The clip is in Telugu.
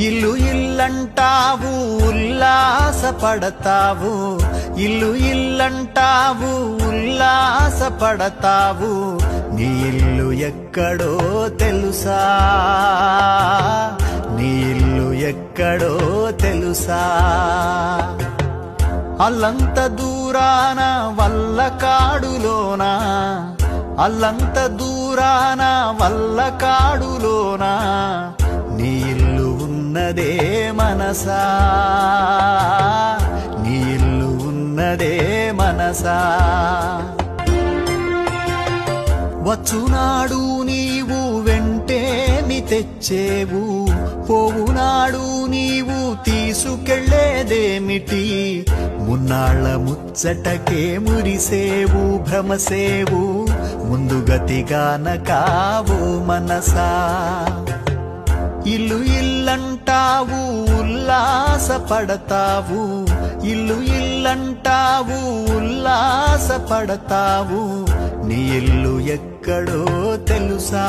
ఇల్లు ఇల్లంటావు ఉల్లాసపడతావు, ఇల్లు ఇల్లంటావు ఉల్లాసపడతావు, నీ ఇల్లు ఎక్కడో తెలుసా, నీ ఇల్లు ఎక్కడో తెలుసా. అల్లంత దూరాన వల్లకాడులోన, అల్లంత దూరాన వల్లకాడులోన, నీ ఇల్లు ఉన్నదే మనసా, నీ ఇల్లు ఉన్నదే మనసా. వచ్చునాడు నీవు వెంటేమి తెచ్చేవు, పోవునాడు నీవు తీసుకెళ్లేదేమిటి, మున్నాళ్ళ ముచ్చటకే మురిసేవు భ్రమసేవు, ముందుగతిగాన కావు మనసా. ఇల్లు ఇల్లంటావు ఉల్లాసపడతావు, ఇల్లు ఇల్లంటావు ఉల్లాసపడతావు, నీ ఇల్లు ఎక్కడో తెలుసా.